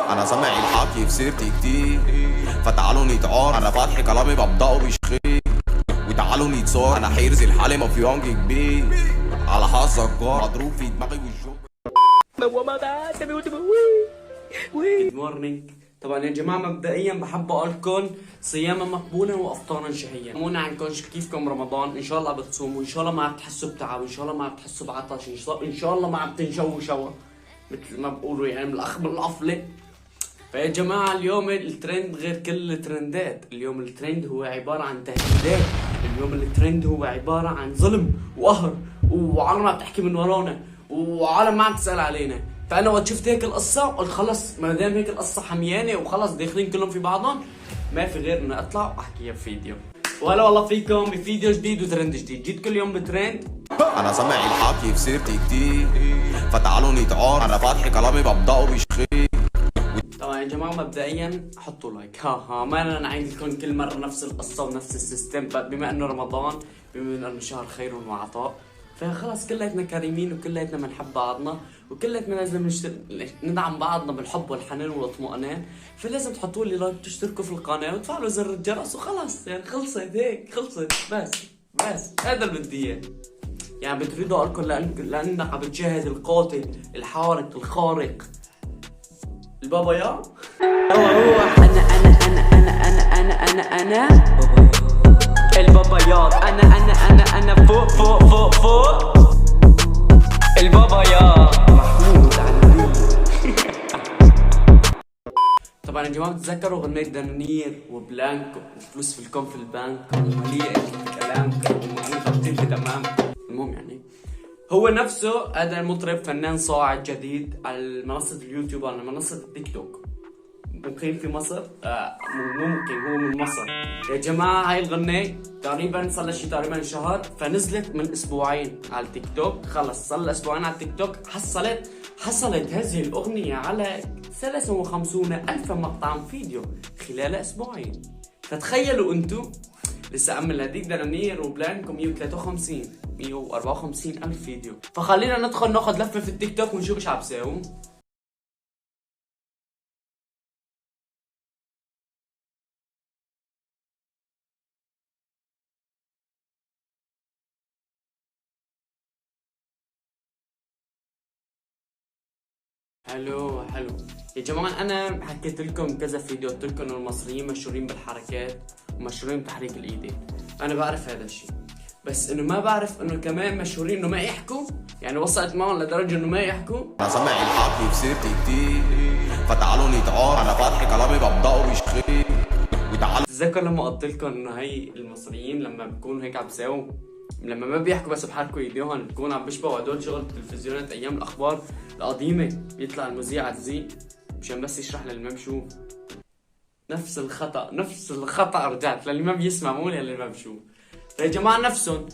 انا سامع الحكي في سيرتي كتير، فتعالوا نتعار. انا فاتح كلامي ببدأه بشخير، وتعالوا نتصار. انا حيرز الحالي مافيونج كبير، على حظك جار مضروب في دماغي والجوب. جود مورنينج. طبعا يا جماعه مبدئيا بحب اقول لكم صياما مقبولا وافطارا شهيا. مون عنكم كيفكم رمضان؟ ان شاء الله بتصوموا، ان شاء الله ما عم تحسوا بتعب، ان شاء الله ما عم تحسوا بعطش، ان شاء الله ما عم تنشووا شوا مثل ما بقولوا يعني من الاخ بالقفله. فيا جماعه اليوم الترند غير كل الترندات، اليوم الترند هو عباره عن تهديدات، اليوم الترند هو عباره عن ظلم وقهر وعالم عم تحكي من ورانا وعالم ما عم تسال علينا. فانا وقت شفت هيك القصه قلت خلص ما دام هيك القصه حميانه وخلص داخلين كلهم في بعضهم، ما في غير اني اطلع واحكيها بفيديو. وهلا والله فيكم بفيديو جديد وترند جديد، جيت كل يوم بترند. انا سامع الحكي في سيرتي كتير، فتعالوا نتعار. انا فاتح كلامي ببدأه بشخير. طبعا يا جماعه مبدئيا حطوا لايك. ما انا عايز لكم كل مره نفس القصه ونفس السيستم، بما انه رمضان، بما انه شهر خير وعطاء، فخلص كلياتنا كريمين وكلياتنا بنحب بعضنا وكلياتنا لازم ندعم بعضنا بالحب والحنان والاطمئنان. فلازم تحطوا لي لايك وتشتركوا في القناه وتفعلوا زر الجرس وخلص، يعني خلصت هيك، خلصت. بس هذا اللي بدي اياه. يعني بتريدوا اقول لكم لانك عم بتشاهد القاتل الحارق الخارق البابا يا هو انا البابا يا انا فوق البابا يا محمود علي. طبعا يا جماعه بتتذكروا غنية دنانير وبلانكو وفلوس في الكم في البنك ومليئة كلامكم ومغطين في تمام. المهم يعني هو نفسه هذا المطرب فنان صاعد جديد على منصة اليوتيوب، على منصة التيك توك، مقيم في مصر. مو مقيم، هو من مصر يا جماعة. هاي الغنية تقريبا صار لها شي تقريبا شهر، فنزلت من اسبوعين على التيك توك. خلص صار لها اسبوعين على التيك توك، حصلت هذه الأغنية على 53,000 مقطع فيديو خلال اسبوعين. فتخيلوا انتو لسه عمل هديك دنانير وبلانكو 154 ألف فيديو. فخلينا ندخل ناخذ لفة في التيك توك ونشوف ايش عم بيساووا. حلو يا جماعة، أنا حكيت لكم كذا فيديو، قلت لكم إنه المصريين مشهورين بالحركات ومشهورين بتحريك الإيدين. أنا بعرف هذا الشيء، بس إنه ما بعرف إنه كمان مشهورين إنه ما يحكوا، يعني وصلت معهم لدرجة إنه ما يحكوا. انا سامع الحكي في سيرتي كتير، فتعالوا نتعار. انا فاتح كلامي ببدأه بشخير، وتعالوا. تتذكر لما قلت لكم إنه هي المصريين لما بيكونوا هيك عم بيساووا، لما ما بيحكوا بس بحركوا ايديهم، بكون عم بيشبهوا هدول شغل التلفزيونات ايام الاخبار القديمه، بيطلع المذيع تزيق مشان بس يشرح للي ما بشوف. نفس الخطا رجعت للي ما بيسمع، مو للي ما بشوف. يا جماعه نفسهم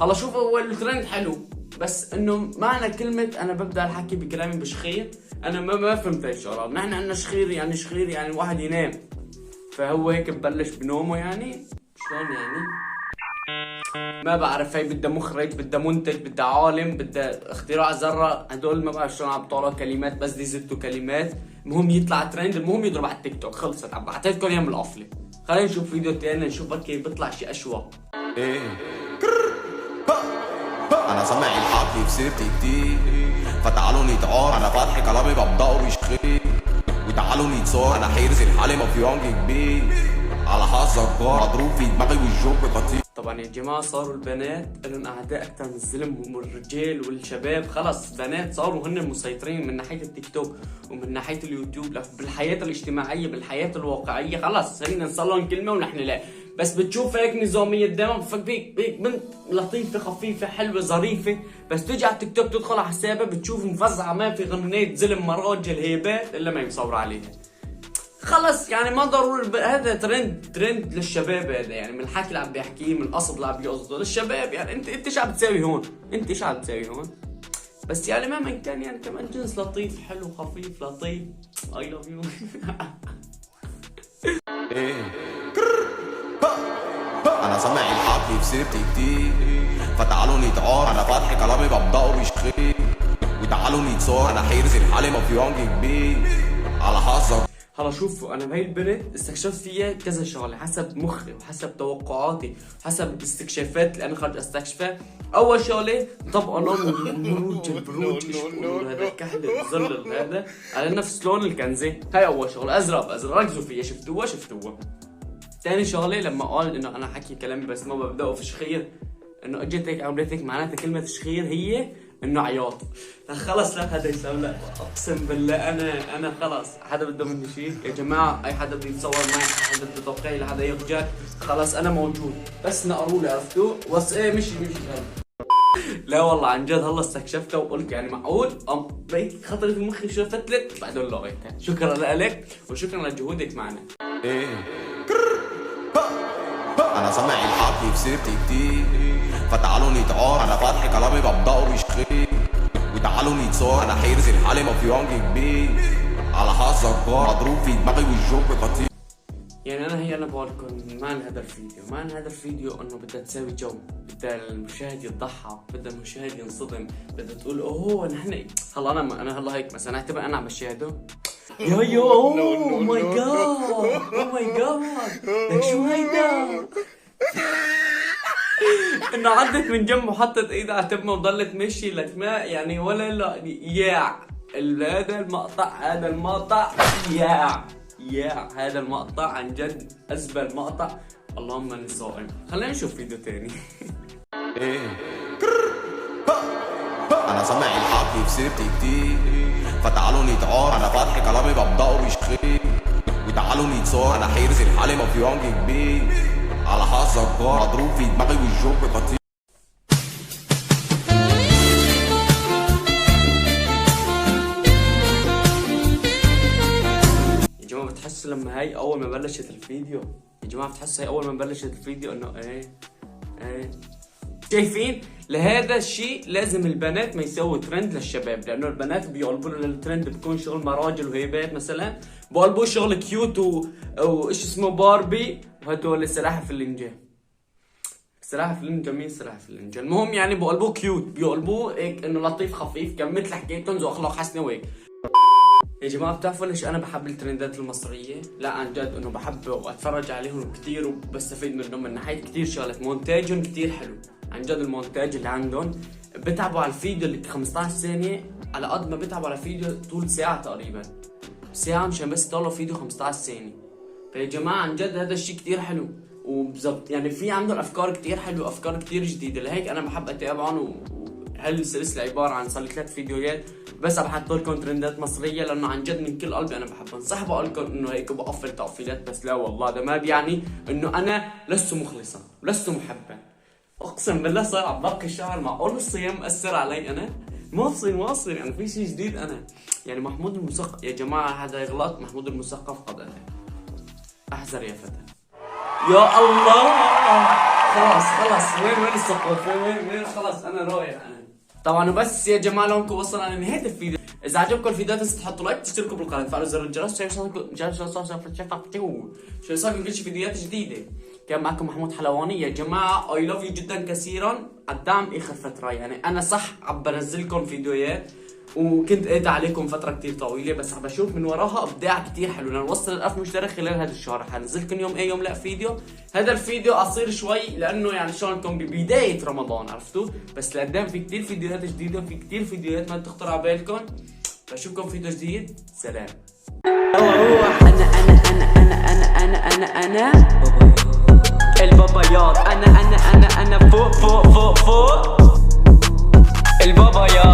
هلا شوفوا، هو الترند حلو، بس انه معنى كلمه انا ببدا الحكي بكلامي بشخير، انا ما فهمت هاي الشغله. نحن عندنا شخير يعني الواحد ينام، فهو هيك ببلش بنومه، يعني شلون يعني ما بعرف. هي بدها مخرج، بدها منتج، بدها عالم، بدها اختراع ذره. هدول ما بعرف شلون عم بيطلعوا كلمات، بس دي زدتوا كلمات. المهم يطلع ترند، المهم يضرب على التيك توك. خلصت، عم بعطيتكم اياها من القفله. خلينا نشوف فيديو تاني، نشوف كيف بيطلع شيء اشوى. انا سامع الحكي في سيرتي كتير، فتعالوا نتعار. انا فاتح كلامي ببدأه بشخير، وتعالوا نتصار. انا حيرز الحالي مافيونج كبير، على حظك جار مضروب في دماغي والجوب خطير. طبعا يا جماعه صاروا البنات لهم اعداء اكثر من الظلم والرجال والشباب. خلص بنات صاروا هن المسيطرين من ناحيه التيك توك ومن ناحيه اليوتيوب، بالحياه الاجتماعيه، بالحياه الواقعيه. خلص هن صار لهم كلمه ونحن لا. بس بتشوف هيك نظاميه دائما، بيك بنت لطيفه خفيفه حلوه ظريفه، بس تيجي على التيك توك تدخل على حسابها بتشوف مفزعه، ما في غنية ظلم مرات جلهيبات الا ما يصور عليها. خلص يعني ما ضروري هذا ترند للشباب. هذا يعني من الحكي اللي عم بيحكيه، من القصد اللي عم بيقصده للشباب. يعني انت ايش عم بتساوي هون؟ بس يعني مهما كان يعني كمان جنس لطيف حلو خفيف لطيف. اي لاف يو. انا سامع الحكي في سيرتي كتير، فتعالوا نتعار. انا فاتح كلامي ببدأه بشخير، وتعالوا نتصور. انا حيرز الحالي مافيونج كبير على حظك. هلا شوفوا، انا بهي البنت استكشفت فيها كذا شغله حسب مخي وحسب توقعاتي وحسب الاستكشافات اللي انا خرج استكشفها. اول شغله طبقه نور البروج هذا الكحل الظل هذا على نفس لون الكنزه. هاي اول شغله، ازرق بازرق، ركزوا فيها، شفتوها. ثاني شغله لما قال انه انا حكي كلامي بس ما ببداه في شخير، انه اجت هيك عملت هيك، معناتها كلمه شخير هي انه عياط. خلص لا حدا يسوي، لا اقسم بالله انا خلص حدا بده مني شيء يا جماعه. اي حدا بده يتصور معي، حدا بده توقيعي لحدا يفجر، خلص انا موجود، بس نقروا لي عرفتوا. بس ايه مش لا والله عن جد هلا استكشفتها وقلت يعني معقول. بقيت خطرت بمخي شفت لك بعدين لغيتها. شكرا لك وشكرا لجهودك معنا. انا سامع الحكي في سيرتي كتير، فتعالوا نتعار. انا فاتح كلامي ببدأه بشخير، وتعالوا نتصور. انا حيرز الحالي مافيونج كبير على حظك بار، مضروب في دماغي والجوب خطير. يعني انا بقولكم مان هذا الفيديو انه بدها تساوي جو، بدها المشاهد يضحك، بدها المشاهد ينصدم، بدها تقول اوه نحن هلا انا هلا هيك مثلا اعتبر انا عم بشاهده يو اوه ماي جاد لك شو هيدا. انه عدت من جنبه وحطت ايدها على تمه وضلت مشي لك ما يعني ولا لا يا هذا المقطع هذا المقطع عن جد ازبل مقطع. اللهم اني صائم. خلينا نشوف فيديو تاني. انا سامع الحكي في سيرتي كتير، فتعالوا نتعار. انا فاتح كلامي ببدأه بشخير، وتعالوا نتصور. انا حيرز الحالي مافيونج كبير على حظك بار، مضروب في دماغي والجوب خطير. يا جماعه بتحسوا لما هاي اول ما بلشت الفيديو، انه ايه شايفين؟ لهذا الشيء لازم البنات ما يسووا ترند للشباب، لانه البنات بيقلبوا للترند بيكون شغل مراجل وهيبات مثلا، بقلبوا شغل كيوت وايش اسمه باربي وهدول السلاحف النينجا. مين سلاحف النينجا؟ المهم يعني بقلبوه كيوت، بيقلبوه هيك انه لطيف خفيف كم مثل حكيتهم ذو اخلاق حسنه وهيك. يا جماعه بتعرفوا ليش انا بحب الترندات المصريه؟ لا عن جد انه بحب واتفرج عليهم كثير وبستفيد منهم من ناحيه كثير شغلات. مونتاجهم كثير حلو عن جد، المونتاج اللي عندهم بتعبوا على الفيديو اللي 15 ثانيه على قد ما بتعبوا على فيديو طول ساعه تقريبا، ساعه مشان بس يطلعوا فيديو 15 ثانيه. فيا جماعه عن جد هذا الشيء كثير حلو وبزبط، يعني في عندهم افكار كثير حلوه، افكار كثير جديده، لهيك انا بحب اتابعهم. هالسلسله عباره عن صار لي 3 فيديوهات بس بحط لكم ترندات مصريه، لانه عن جد من كل قلبي انا بحبهم. صح بقول لكم انه هيك بقفل تقفيلات، بس لا والله ده ما بيعني انه انا لست مخلصا ولست محبا. اقسم بالله صار عم ببكي الشعر، معقول الصيام مأثر علي انا؟ ما بصير يعني في شيء جديد انا. يعني محمود المثقف يا جماعه هذا يغلط، محمود المثقف قد أتى. احذر يا فتى. يا الله خلاص وين الثقافه؟ وين خلاص انا رايح انا. طبعا وبس يا جماعه لونكم وصلنا لنهايه الفيديو. اذا عجبكم الفيديو تنسوا تحطوا لايك، تشتركوا بالقناه، تفعلوا زر الجرس عشان يوصلكم كل شيء فيديوهات جديده. كان معكم محمود حلواني يا جماعه. اي لاف يو جدا كثيرا على الدعم اخر فتره. يعني انا صح عم بنزلكم فيديوهات وكنت قاطع عليكم فتره كثير طويله، بس عم بشوف من وراها ابداع كثير حلو. نوصل ال1000 مشترك خلال هذا الشهر. حنزل كل يوم يوم لا فيديو. هذا الفيديو قصير شوي لانه يعني شلونكم ببدايه رمضان عرفتوا، بس لقدام في كثير فيديوهات جديده وفي كثير فيديوهات ما تخطر على بالكم. بشوفكم فيديو جديد. سلام. انا البابايات. انا فوق البابايات.